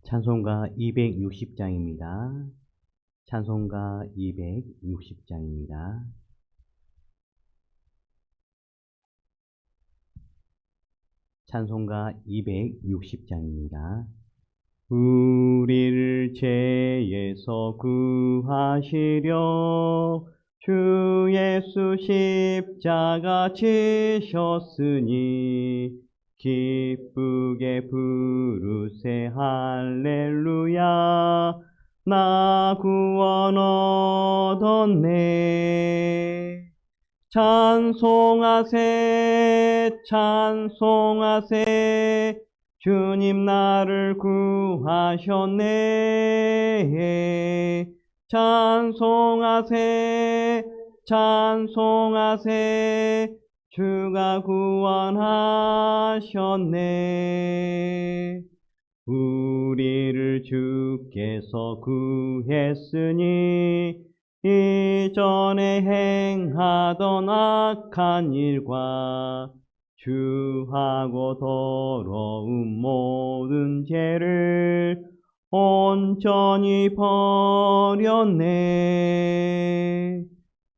찬송가 260장입니다. 찬송가 260장입니다. 찬송가 260장입니다. 우리를 죄에서 구하시려 주 예수 십자가 지셨으니 기쁘게 부르세 할렐루야 나 구원 얻었네. 찬송하세 찬송하세 주님 나를 구하셨네. 찬송하세 찬송하세 주가 구원하셨네. 우리를 주께서 구했으니 이전에 행하던 악한 일과 주하고 더러운 모든 죄를 온전히 버렸네.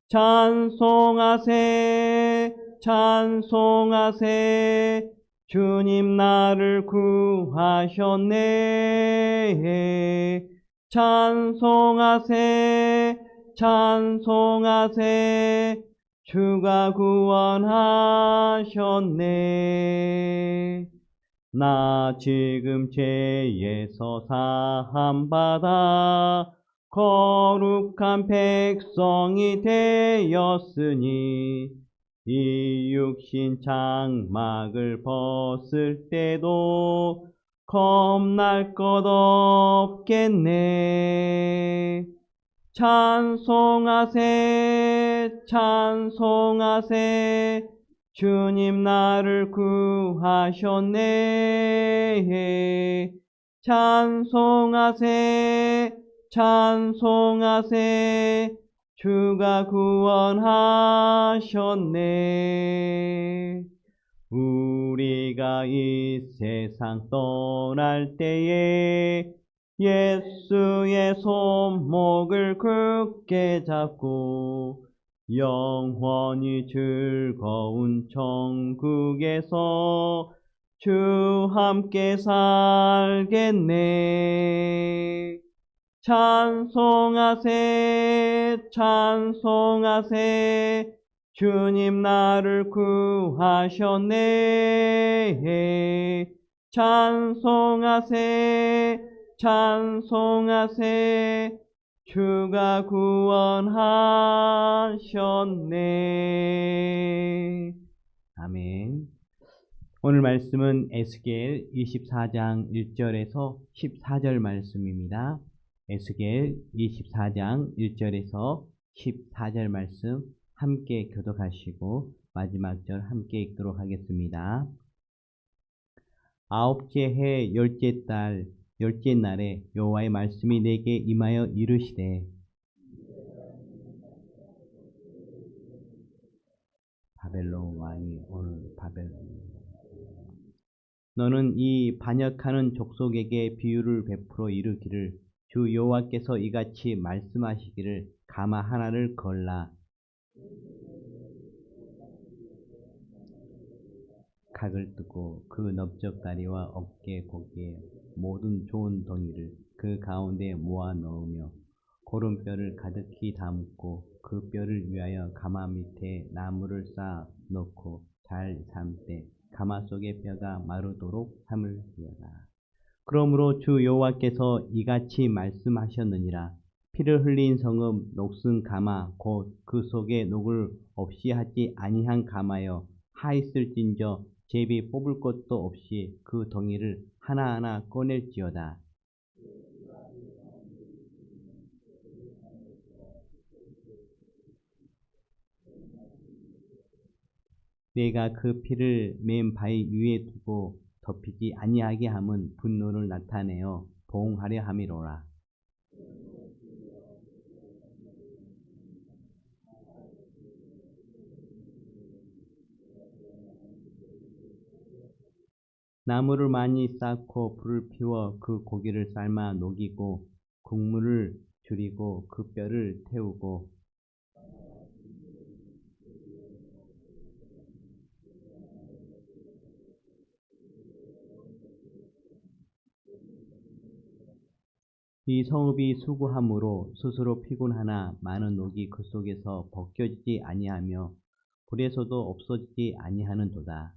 찬송하세 찬송하세 주님 나를 구하셨네. 찬송하세 찬송하세 주가 구원하셨네. 나 지금 죄에서 사함받아 거룩한 백성이 되었으니 이 육신 장막을 벗을 때도 겁날 것 없겠네. 찬송하세 찬송하세 주님 나를 구하셨네. 찬송하세 찬송하세 주가 구원하셨네. 우리가 이 세상 떠날 때에 예수의 손목을 굳게 잡고 영원히 즐거운 천국에서 주 함께 살겠네. 찬송하세 찬송하세 주님 나를 구하셨네. 찬송하세 찬송하세 주가 구원하셨네. 아멘. 오늘 말씀은 에스겔 24장 1절에서 14절 말씀입니다. 에스겔 24장 1절에서 14절 말씀 함께 교독하시고 마지막 절 함께 읽도록 하겠습니다. 아홉째 해 열째 달 열째 날에 여호와의 말씀이 내게 임하여 이르시되 바벨론 왕이 오늘 너는 이 반역하는 족속에게 비유를 베풀어 이르기를 주 여호와께서 이같이 말씀하시기를 가마 하나를 걸라 각을 뜨고 그 넓적다리와 어깨 고기에 모든 좋은 덩이를 그 가운데 모아 넣으며 고름뼈를 가득히 담고 그 뼈를 위하여 가마 밑에 나무를 쌓아 넣고 잘 삶되 가마 속의 뼈가 마르도록 삶을지어다. 그러므로 주 여호와께서 이같이 말씀하셨느니라. 피를 흘린 성읍 녹슨 가마 곧 그 속에 녹을 없이 하지 아니한 가마여 하있을진저 제비 뽑을 것도 없이 그 덩이를 하나하나 꺼낼지어다. 내가 그 피를 맨 바위 위에 두고 덮이지 아니하게 함은 분노를 나타내어 보응하려 함이로라. 나무를 많이 쌓고 불을 피워 그 고기를 삶아 녹이고 국물을 줄이고 그 뼈를 태우고 이 성읍이 수고함으로 스스로 피곤하나 많은 녹이 그 속에서 벗겨지지 아니하며 불에서도 없어지지 아니하는도다.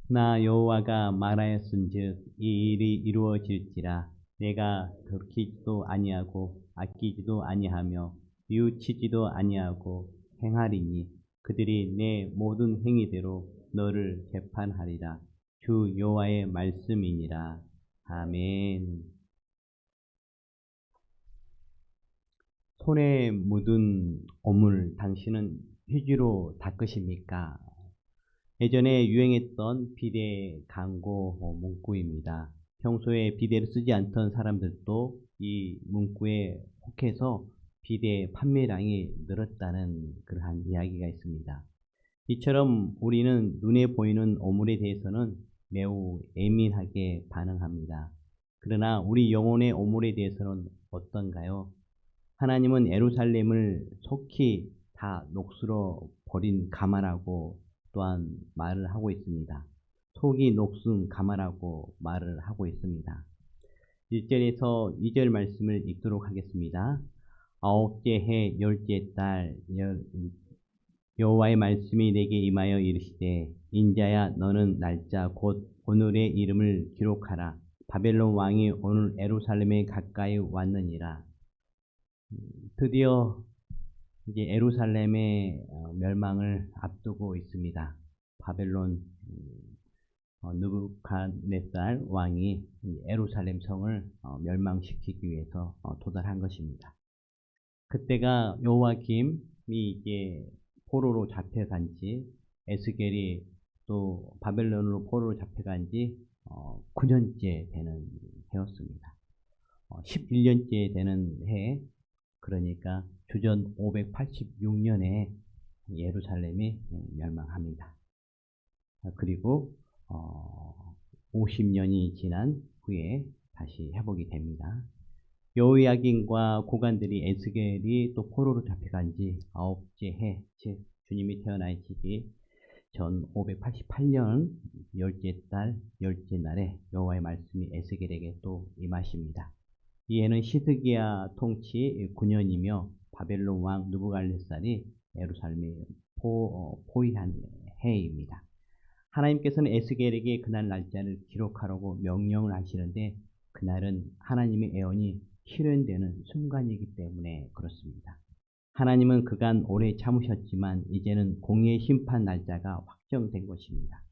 나 여호와가 말하였은즉 이 일이 이루어질지라. 내가 돌이키지도 아니하고 아끼지도 아니하며 뉘우치지도 아니하고 행하리니 그들이 내 모든 행위대로 너를 재판하리라. 주 여호와의 말씀이니라. 아멘. 손에 묻은 오물 당신은 휴지로 닦으십니까? 예전에 유행했던 비대 광고 문구입니다. 평소에 비데를 쓰지 않던 사람들도 이 문구에 혹해서 비데 판매량이 늘었다는 그러한 이야기가 있습니다. 이처럼 우리는 눈에 보이는 오물에 대해서는 매우 예민하게 반응합니다. 그러나 우리 영혼의 오물에 대해서는 어떤가요? 하나님은 예루살렘을 속히 다 녹슬어 버린 가마라고 또한 말을 하고 있습니다. 속이 녹슨 가마라고 말을 하고 있습니다. 1절에서 2절 말씀을 읽도록 하겠습니다. 아홉째 해 열째 달 여호와의 말씀이 내게 임하여 이르시되 인자야 너는 날짜 곧 오늘의 이름을 기록하라. 바벨론 왕이 오늘 예루살렘에 가까이 왔느니라. 드디어 이제 예루살렘의 멸망을 앞두고 있습니다. 바벨론 느부갓네살 왕이 예루살렘 성을 멸망시키기 위해서 도달한 것입니다. 그때가 요아김이 이제 포로로 잡혀간 지 에스겔이 또 바벨론으로 포로로 잡혀간 지 9년째 되는 해였습니다. 11년째 되는 해, 그러니까 주전 586년에 예루살렘이 멸망합니다. 그리고 50년이 지난 후에 다시 회복이 됩니다. 여호야긴과 고관들이 에스겔이 또 포로로 잡혀간 지 9째 해, 즉 주님이 태어나시기 전 588년 10째 달 10째 날에 여호와의 말씀이 에스겔에게 또 임하십니다. 이 해는 시드기야 통치 9년이며 바벨론 왕 느부갓네살이 예루살렘에 포위한 해입니다. 하나님께서는 에스겔에게 그날 날짜를 기록하라고 명령을 하시는데 그날은 하나님의 예언이 실현되는 순간이기 때문에 그렇습니다. 하나님은 그간 오래 참으셨지만 이제는 공의의 심판 날짜가 확정된 것입니다.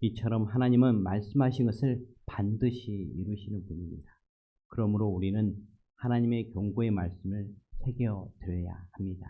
이처럼 하나님은 말씀하신 것을 반드시 이루시는 분입니다. 그러므로 우리는 하나님의 경고의 말씀을 새겨드려야 합니다.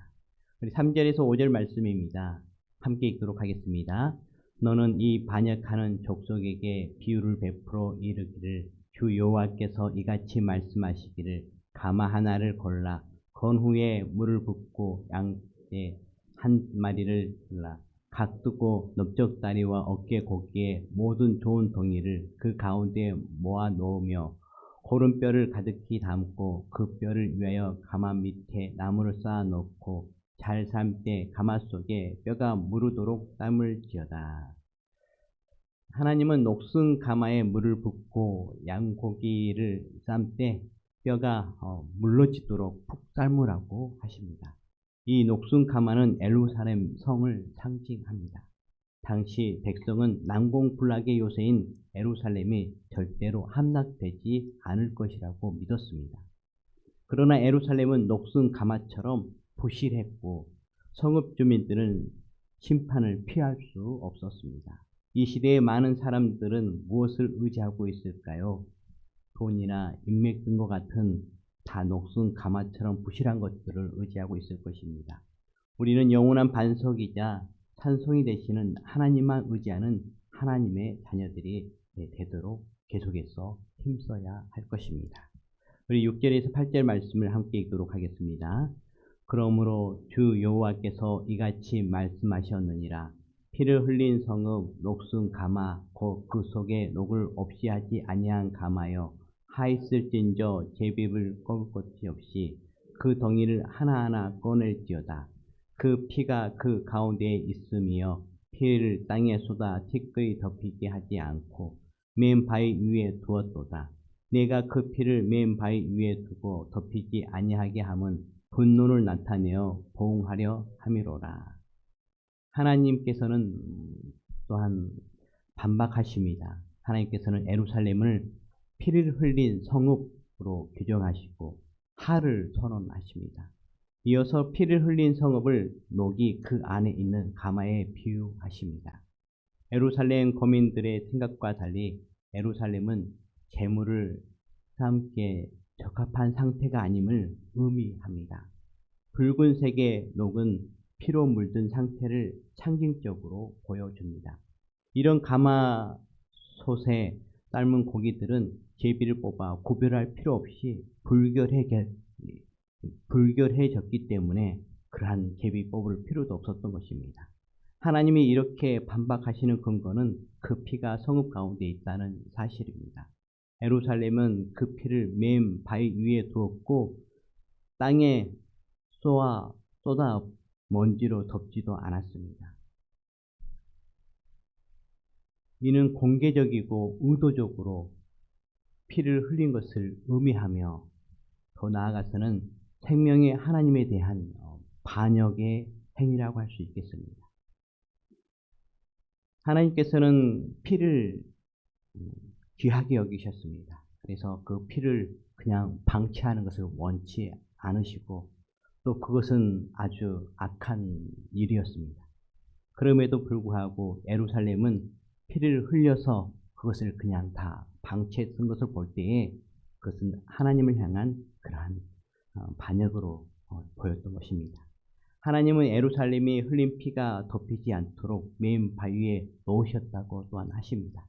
우리 3절에서 5절 말씀입니다. 함께 읽도록 하겠습니다. 너는 이 반역하는 족속에게 비유를 베풀어 이르기를 주 여호와께서 이같이 말씀하시기를 가마 하나를 골라 건 후에 물을 붓고 양떼 한 마리를 골라 각두고 넓적다리와 어깨 곧게 모든 좋은 덩이를 그 가운데 모아 놓으며 고른 뼈를 가득히 담고 그 뼈를 위하여 가마 밑에 나무를 쌓아 놓고 잘 삶 때 가마 속에 뼈가 무르도록 삶을지어다. 하나님은 녹슨 가마에 물을 붓고 양고기를 삶 때 뼈가 물러지도록 푹 삶으라고 하십니다. 이 녹슨 가마는 예루살렘 성을 상징합니다. 당시 백성은 난공불락의 요새인 예루살렘이 절대로 함락되지 않을 것이라고 믿었습니다. 그러나 예루살렘은 녹슨 가마처럼 부실했고 성읍 주민들은 심판을 피할 수 없었습니다. 이 시대의 많은 사람들은 무엇을 의지하고 있을까요? 돈이나 인맥 등과 같은 다 녹슨 가마처럼 부실한 것들을 의지하고 있을 것입니다. 우리는 영원한 반석이자 산성이 되시는 하나님만 의지하는 하나님의 자녀들이 되도록 계속해서 힘써야 할 것입니다. 우리 6절에서 8절 말씀을 함께 읽도록 하겠습니다. 그러므로 주 여호와께서 이같이 말씀하셨느니라. 피를 흘린 성읍 녹슨 가마 곧 그 속에 녹을 없이 하지 아니한 가마여 하있을진저 제비를 꺾을 것이 없이 그 덩이를 하나하나 꺼낼지어다. 그 피가 그 가운데에 있으며 피를 땅에 쏟아 티끌이 덮이게 하지 않고 맨 바위 위에 두었도다. 내가 그 피를 맨 바위 위에 두고 덮이지 아니하게 함은 분노를 나타내어 보응하려 함이로라. 하나님께서는 또한 반박하십니다. 하나님께서는 예루살렘을 피를 흘린 성읍으로 규정하시고 하를 선언하십니다. 이어서 피를 흘린 성읍을 녹이 그 안에 있는 가마에 비유하십니다. 예루살렘 거민들의 생각과 달리 예루살렘은 재물을 함께 적합한 상태가 아님을 의미합니다. 붉은색의 녹은 피로 물든 상태를 상징적으로 보여줍니다. 이런 가마솥에 삶은 고기들은 제비를 뽑아 구별할 필요 없이 불결해졌기 때문에 그러한 제비 뽑을 필요도 없었던 것입니다. 하나님이 이렇게 반박하시는 근거는 그 피가 성읍 가운데 있다는 사실입니다. 예루살렘은 그 피를 맨 바위 위에 두었고 땅에 쏟아 먼지로 덮지도 않았습니다. 이는 공개적이고 의도적으로 피를 흘린 것을 의미하며 더 나아가서는 생명의 하나님에 대한 반역의 행위라고 할 수 있겠습니다. 하나님께서는 피를 귀하게 여기셨습니다. 그래서 그 피를 그냥 방치하는 것을 원치 않으시고 또 그것은 아주 악한 일이었습니다. 그럼에도 불구하고 예루살렘은 피를 흘려서 그것을 그냥 다 방치했던 것을 볼 때에 그것은 하나님을 향한 그러한 반역으로 보였던 것입니다. 하나님은 예루살렘이 흘린 피가 덮이지 않도록 맨 바위에 놓으셨다고 또한 하십니다.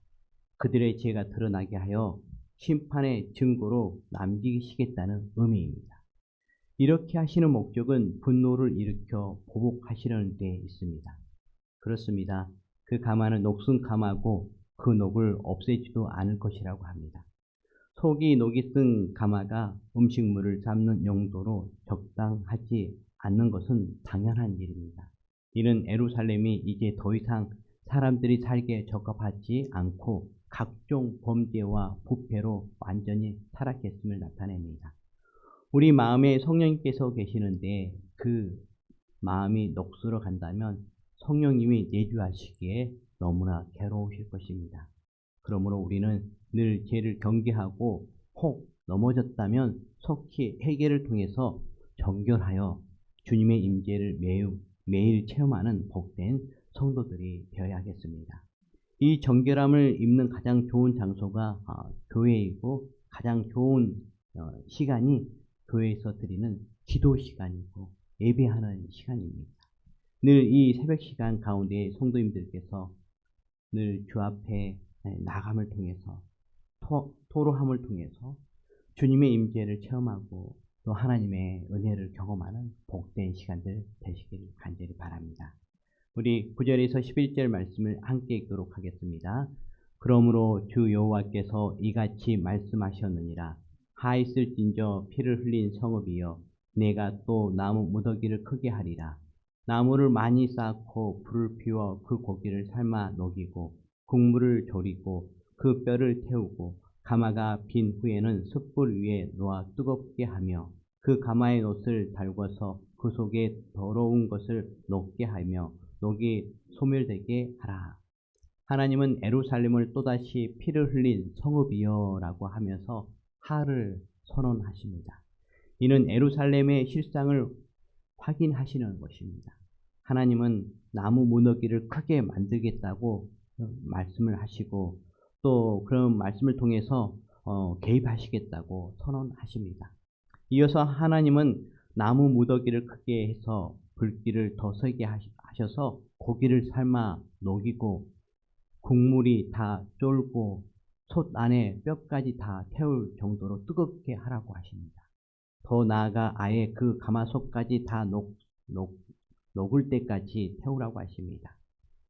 그들의 죄가 드러나게 하여 심판의 증거로 남기시겠다는 의미입니다. 이렇게 하시는 목적은 분노를 일으켜 보복하시려는 데 있습니다. 그렇습니다. 그 가마는 녹슨 가마고 그 녹을 없애지도 않을 것이라고 합니다. 속이 녹이 쓴 가마가 음식물을 삶는 용도로 적당하지 않는 것은 당연한 일입니다. 이는 예루살렘이 이제 더 이상 사람들이 살기에 적합하지 않고 각종 범죄와 부패로 완전히 타락했음을 나타냅니다. 우리 마음에 성령님께서 계시는데 그 마음이 녹슬어 간다면 성령님이 내주하시기에 너무나 괴로우실 것입니다. 그러므로 우리는 늘 죄를 경계하고 혹 넘어졌다면 속히 회개를 통해서 정결하여 주님의 임재를 매일 체험하는 복된 성도들이 되어야 하겠습니다. 이 정결함을 입는 가장 좋은 장소가 교회이고 가장 좋은 시간이 교회에서 드리는 기도 시간이고 예배하는 시간입니다. 늘 이 새벽 시간 가운데 성도님들께서 늘 주 앞에 나감을 통해서 토로함을 통해서 주님의 임재를 체험하고 또 하나님의 은혜를 경험하는 복된 시간들 되시길 간절히 바랍니다. 우리 9절에서 11절 말씀을 함께 읽도록 하겠습니다. 그러므로 주 여호와께서 이같이 말씀하셨느니라. 하있을진저 피를 흘린 성읍이여 내가 또 나무 무더기를 크게 하리라. 나무를 많이 쌓고 불을 피워 그 고기를 삶아 녹이고 국물을 졸이고 그 뼈를 태우고 가마가 빈 후에는 숯불 위에 놓아 뜨겁게 하며 그 가마의 놋을 달궈서 그 속에 더러운 것을 녹게 하며 녹이 소멸되게 하라. 하나님은 예루살렘을 또다시 피를 흘린 성읍이여 라고 하면서 하를 선언하십니다. 이는 예루살렘의 실상을 확인하시는 것입니다. 하나님은 나무 무너기를 크게 만들겠다고 말씀을 하시고 또 그런 말씀을 통해서 개입하시겠다고 선언하십니다. 이어서 하나님은 나무 무더기를 크게 해서 불길을 더 세게 하셔서 고기를 삶아 녹이고 국물이 다 쫄고 솥 안에 뼈까지 다 태울 정도로 뜨겁게 하라고 하십니다. 더 나아가 아예 그 가마솥까지 다 녹을 때까지 태우라고 하십니다.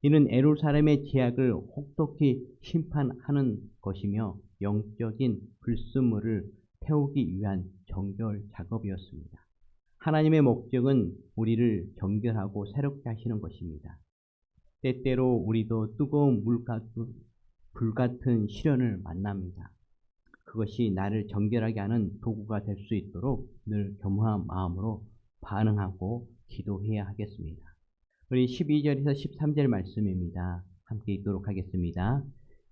이는 예루살렘의 죄악을 혹독히 심판하는 것이며 영적인 불순물을 태우기 위한 정결 작업이었습니다. 하나님의 목적은 우리를 정결하고 새롭게 하시는 것입니다. 때때로 우리도 뜨거운 불 같은 시련을 만납니다. 그것이 나를 정결하게 하는 도구가 될 수 있도록 늘 겸허한 마음으로 반응하고 기도해야 하겠습니다. 우리 12절에서 13절 말씀입니다. 함께 읽도록 하겠습니다.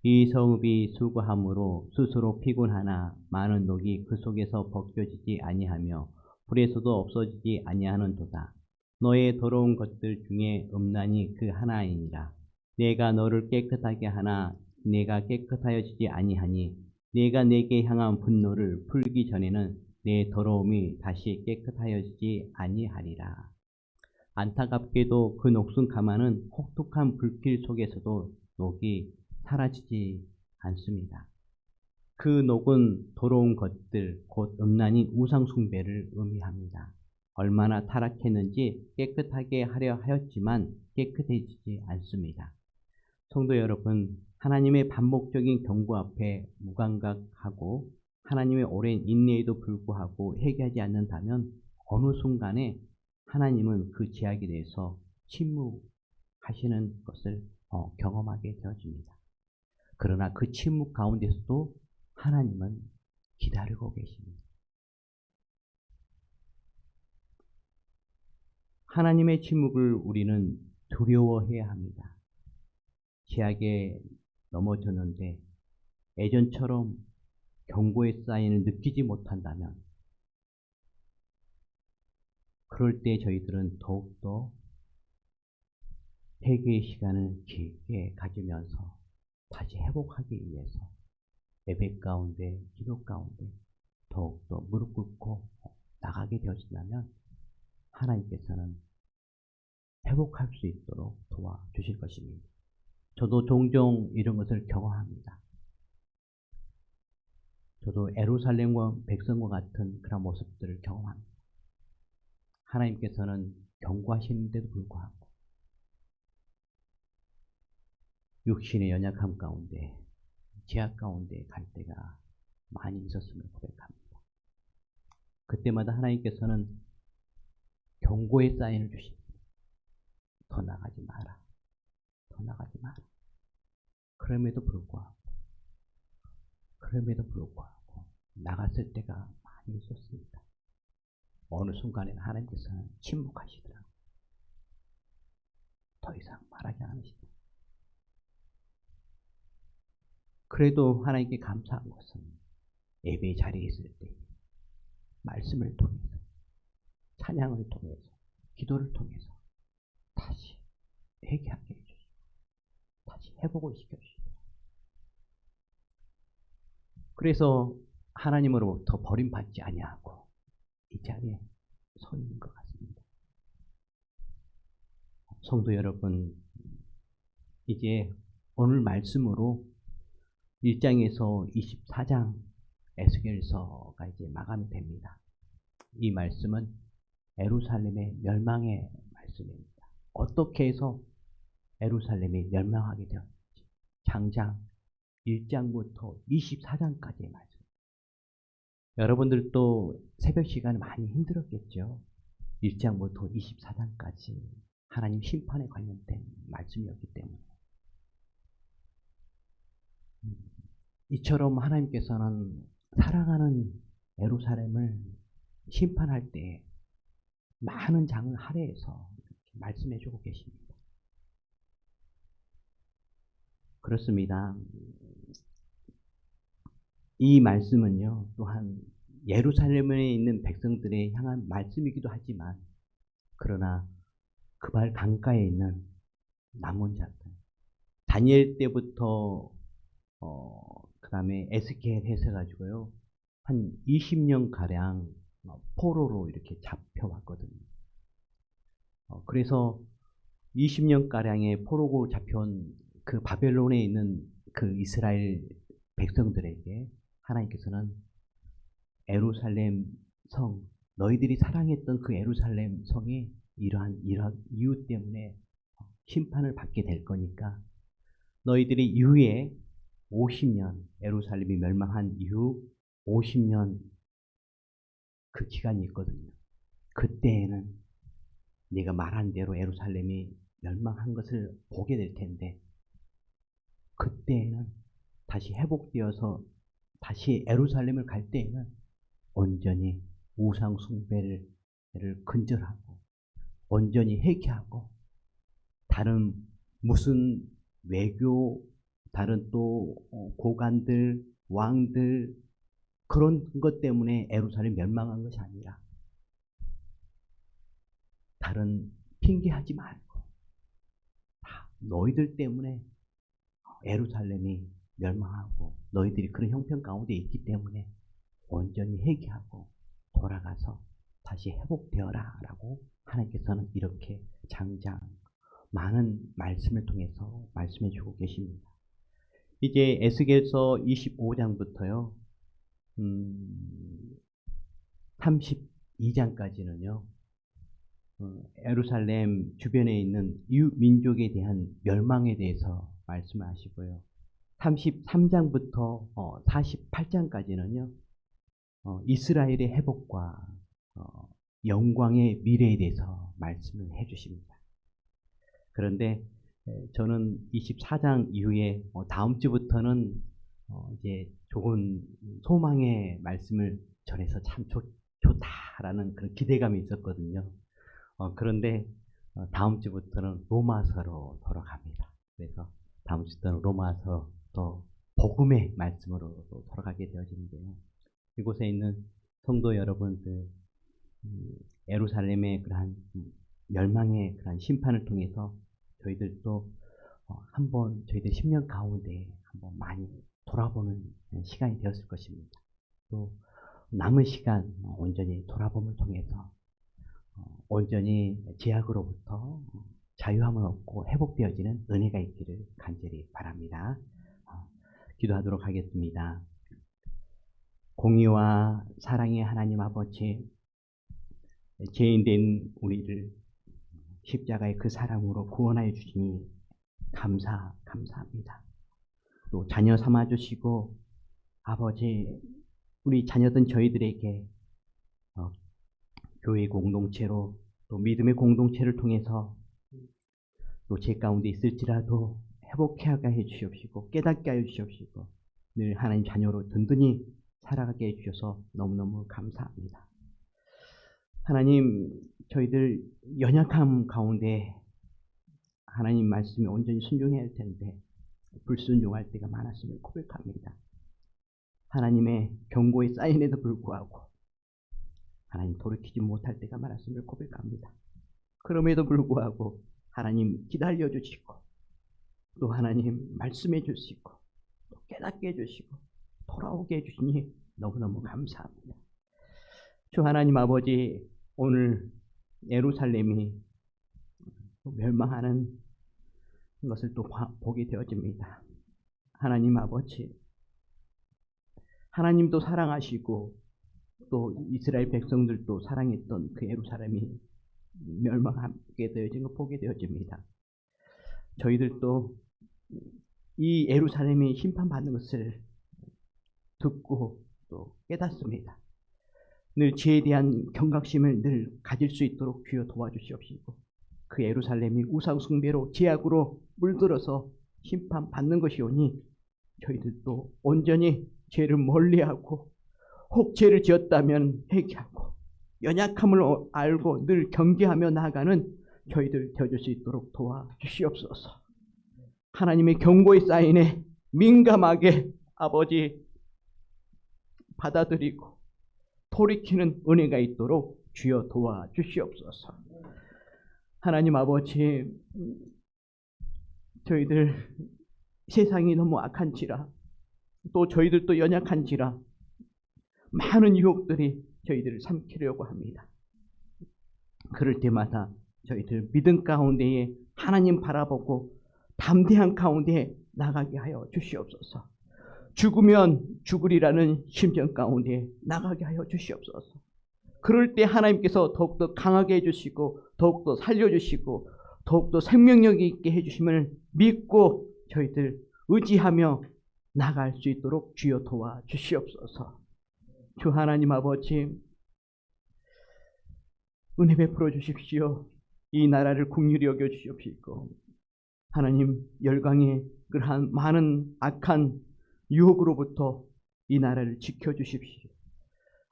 이 성읍이 수고함으로 스스로 피곤하나 많은 녹이 그 속에서 벗겨지지 아니하며 불에서도 없어지지 아니하는도다. 너의 더러운 것들 중에 음란이 그 하나이니라. 내가 너를 깨끗하게 하나 내가 깨끗하여지지 아니하니 내가 내게 향한 분노를 풀기 전에는 내 더러움이 다시 깨끗하여지지 아니하리라. 안타깝게도 그 녹슨 가마는 혹독한 불길 속에서도 녹이 사라지지 않습니다. 그 녹은 더러운 것들, 곧 음란인 우상 숭배를 의미합니다. 얼마나 타락했는지 깨끗하게 하려 하였지만 깨끗해지지 않습니다. 성도 여러분, 하나님의 반복적인 경고 앞에 무감각하고 하나님의 오랜 인내에도 불구하고 회개하지 않는다면 어느 순간에 하나님은 그 죄악에 대해서 침묵하시는 것을 경험하게 되어집니다. 그러나 그 침묵 가운데서도 하나님은 기다리고 계십니다. 하나님의 침묵을 우리는 두려워해야 합니다. 죄악에 넘어졌는데 예전처럼 경고의 사인을 느끼지 못한다면 그럴 때 저희들은 더욱더 회개의 시간을 길게 가지면서 다시 회복하기 위해서 예배 가운데, 기도 가운데 더욱더 무릎 꿇고 나가게 되어진다면 하나님께서는 회복할 수 있도록 도와주실 것입니다. 저도 종종 이런 것을 경험합니다. 저도 예루살렘과 백성과 같은 그런 모습들을 경험합니다. 하나님께서는 경고하시는데도 불구하고 육신의 연약함 가운데, 죄악 가운데 갈 때가 많이 있었음을 고백합니다. 그때마다 하나님께서는 경고의 사인을 주십니다. 더 나가지 마라. 더 나가지 마라. 그럼에도 불구하고 나갔을 때가 많이 있었습니다. 어느 순간에는 하나님께서는 침묵하시더라고요. 더 이상 말하지 않으시더라고요. 그래도 하나님께 감사한 것은 예배 자리에 있을 때 말씀을 통해서, 찬양을 통해서, 기도를 통해서 다시 회개하게 해주시고 다시 회복을 시켜주시고, 그래서 하나님으로부터 버림받지 아니하고 이 자리에 서 있는 것 같습니다. 성도 여러분, 이제 오늘 말씀으로 1장에서 24장 에스겔서가 이제 마감이 됩니다. 이 말씀은 예루살렘의 멸망의 말씀입니다. 어떻게 해서 예루살렘이 멸망하게 되었는지 장장 1장부터 24장까지의 말씀. 여러분들도 새벽 시간에 많이 힘들었겠죠. 1장부터 24장까지 하나님 심판에 관련된 말씀이었기 때문에. 이처럼 하나님께서는 사랑하는 예루살렘을 심판할 때 많은 장을 할애해서 말씀해 주고 계십니다. 그렇습니다. 이 말씀은요, 또한 예루살렘에 있는 백성들에 향한 말씀이기도 하지만, 그러나 그발 강가에 있는 남은 자들, 다니엘 때부터 그 다음에 에스겔 해서가지고요, 한 20년 가량 포로로 이렇게 잡혀왔거든요. 그래서 20년 가량의 포로로 잡혀온 그 바벨론에 있는 그 이스라엘 백성들에게 하나님께서는 예루살렘 성, 너희들이 사랑했던 그 예루살렘 성이 이러한 이유 때문에 심판을 받게 될 거니까 너희들이 이후에 50년, 예루살렘이 멸망한 이후 50년 그 기간이 있거든요. 그때에는 네가 말한 대로 예루살렘이 멸망한 것을 보게 될 텐데 그때에는 다시 회복되어서 다시 예루살렘을 갈 때에는 온전히 우상 숭배를 근절하고 온전히 회개하고 다른 무슨 외교, 다른 또 고관들, 왕들 그런 것 때문에 예루살렘 멸망한 것이 아니라 다른 핑계하지 말고 다 너희들 때문에 예루살렘이 멸망하고 너희들이 그런 형편 가운데 있기 때문에 온전히 회개하고 돌아가서 다시 회복되어라 라고 하나님께서는 이렇게 장장 많은 말씀을 통해서 말씀해 주고 계십니다. 이제 에스겔서 25장부터요 32장까지는요 예루살렘 주변에 있는 이웃민족에 대한 멸망에 대해서 말씀을 하시고요. 33장부터 48장까지는요. 이스라엘의 회복과 영광의 미래에 대해서 말씀을 해주십니다. 그런데 저는 24장 이후에 다음 주부터는 이제 좋은 소망의 말씀을 전해서 참 좋다라는 그런 기대감이 있었거든요. 그런데 다음 주부터는 로마서로 돌아갑니다. 그래서 다음 주부터는 로마서 또 복음의 말씀으로 또 돌아가게 되어지는데요. 이곳에 있는 성도 여러분들, 예루살렘의 그러한 멸망의 그러한 심판을 통해서 저희들도 한번 저희들 10년 가운데 한번 많이 돌아보는 시간이 되었을 것입니다. 또 남은 시간 온전히 돌아봄을 통해서 온전히 죄악으로부터 자유함을 얻고 회복되어지는 은혜가 있기를 간절히 바랍니다. 기도하도록 하겠습니다. 공의와 사랑의 하나님 아버지, 죄인된 우리를 십자가의 그 사랑으로 구원하여 주시니 감사합니다. 또 자녀 삼아주시고 아버지, 우리 자녀된 저희들에게 교회 공동체로 또 믿음의 공동체를 통해서 또 제 가운데 있을지라도 회복하게 해주시옵시고 깨닫게 하여 주시옵시고 늘 하나님 자녀로 든든히 살아가게 해주셔서 너무너무 감사합니다. 하나님, 저희들 연약함 가운데 하나님 말씀에 온전히 순종해야 할 텐데 불순종할 때가 많았음을 고백합니다. 하나님의 경고의 사인에도 불구하고 하나님 돌이키지 못할 때가 많았음을 고백합니다. 그럼에도 불구하고 하나님 기다려 주시고 또 하나님 말씀해 주시고 또 깨닫게 해주시고 돌아오게 해주시니 너무너무 감사합니다. 주 하나님 아버지, 오늘 예루살렘이 멸망하는 것을 또 보게 되어집니다. 하나님 아버지, 하나님도 사랑하시고 또 이스라엘 백성들도 사랑했던 그 예루살렘이 멸망하게 되어진 걸 보게 되어집니다. 저희들도 이 예루살렘이 심판받는 것을 듣고 또 깨닫습니다. 늘 죄에 대한 경각심을 늘 가질 수 있도록 주여 도와주시옵시고 그 예루살렘이 우상숭배로 죄악으로 물들어서 심판받는 것이오니 저희들도 온전히 죄를 멀리하고 혹 죄를 지었다면 회개하고 연약함을 알고 늘 경계하며 나아가는 저희들 되어줄 수 있도록 도와주시옵소서. 하나님의 경고의 사인에 민감하게 아버지 받아들이고 돌이키는 은혜가 있도록 주여 도와주시옵소서. 하나님 아버지, 저희들 세상이 너무 악한지라 또 저희들도 연약한지라 많은 유혹들이 저희들을 삼키려고 합니다. 그럴 때마다 저희들 믿음 가운데에 하나님 바라보고 담대한 가운데 나가게 하여 주시옵소서. 죽으면 죽으리라는 심정 가운데 나가게 하여 주시옵소서. 그럴 때 하나님께서 더욱더 강하게 해주시고 더욱더 살려주시고 더욱더 생명력 있게 해주심을 믿고 저희들 의지하며 나갈 수 있도록 주여 도와주시옵소서. 주 하나님 아버지, 은혜 베풀어 주십시오. 이 나라를 긍휼히 여겨 주시옵시고 하나님, 열강의 그러한 많은 악한 유혹으로부터 이 나라를 지켜주십시오.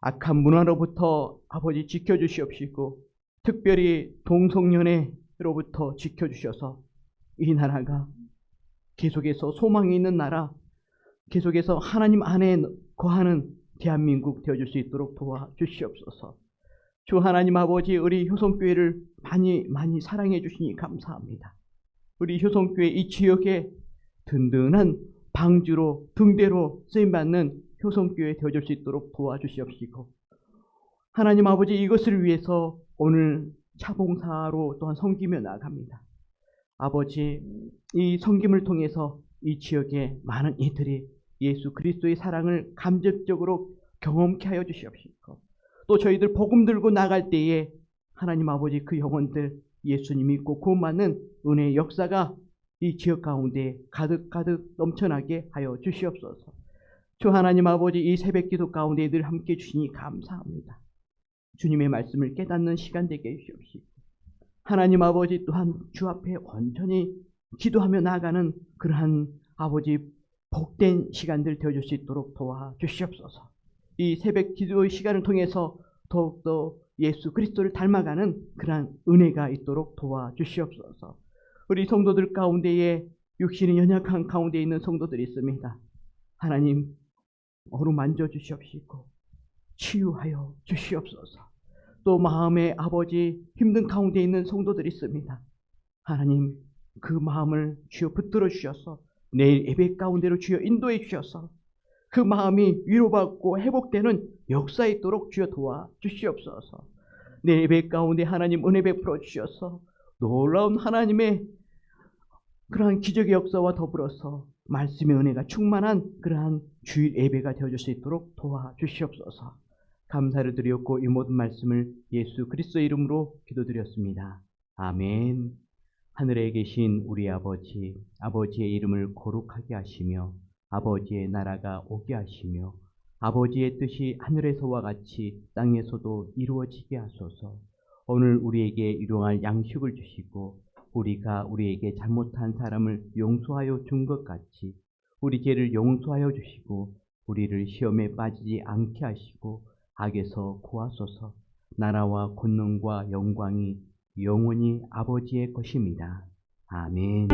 악한 문화로부터 아버지 지켜주시옵시고 특별히 동성연애로부터 지켜주셔서 이 나라가 계속해서 소망이 있는 나라, 계속해서 하나님 안에 거하는 대한민국 되어줄 수 있도록 도와주시옵소서. 주 하나님 아버지, 우리 효성교회를 많이 사랑해 주시니 감사합니다. 우리 효성교회 이 지역에 든든한 방주로 등대로 쓰임받는 효성교회 되어줄 수 있도록 도와주시옵시고 하나님 아버지, 이것을 위해서 오늘 차봉사로 또한 섬기며 나갑니다. 아버지, 이 섬김을 통해서 이 지역의 많은 이들이 예수 그리스도의 사랑을 감접적으로 경험케 하여 주시옵시고 또 저희들 복음 들고 나갈 때에 하나님 아버지, 그 영혼들 예수님 믿고 구원받는 은혜의 역사가 이 지역 가운데 가득가득 넘쳐나게 하여 주시옵소서. 주 하나님 아버지, 이 새벽기도 가운데 늘 함께 주시니 감사합니다. 주님의 말씀을 깨닫는 시간 되게 해주시옵시고 하나님 아버지, 또한 주 앞에 온전히 기도하며 나아가는 그러한 아버지 복된 시간들 되어줄 수 있도록 도와주시옵소서. 이 새벽 기도의 시간을 통해서 더욱더 예수 그리스도를 닮아가는 그러한 은혜가 있도록 도와주시옵소서. 우리 성도들 가운데에 육신이 연약한 가운데 있는 성도들이 있습니다. 하나님, 어루만져 주시옵시고 치유하여 주시옵소서. 또 마음의 아버지 힘든 가운데 있는 성도들이 있습니다. 하나님, 그 마음을 주여 붙들어 주셔서 내일 예배 가운데로 주여 인도해 주셔서 그 마음이 위로받고 회복되는 역사 있도록 주여 도와주시옵소서. 내 예배 가운데 하나님 은혜 베풀어 주셔서 놀라운 하나님의 그러한 기적의 역사와 더불어서 말씀의 은혜가 충만한 그러한 주일 예배가 되어줄 수 있도록 도와주시옵소서. 감사를 드렸고 이 모든 말씀을 예수 그리스도의 이름으로 기도드렸습니다. 아멘. 하늘에 계신 우리 아버지, 아버지의 이름을 거룩하게 하시며 아버지의 나라가 오게 하시며 아버지의 뜻이 하늘에서와 같이 땅에서도 이루어지게 하소서. 오늘 우리에게 일용할 양식을 주시고 우리가 우리에게 잘못한 사람을 용서하여 준 것 같이 우리 죄를 용서하여 주시고 우리를 시험에 빠지지 않게 하시고 악에서 구하소서. 나라와 권능과 영광이 영원히 아버지의 것입니다. 아멘.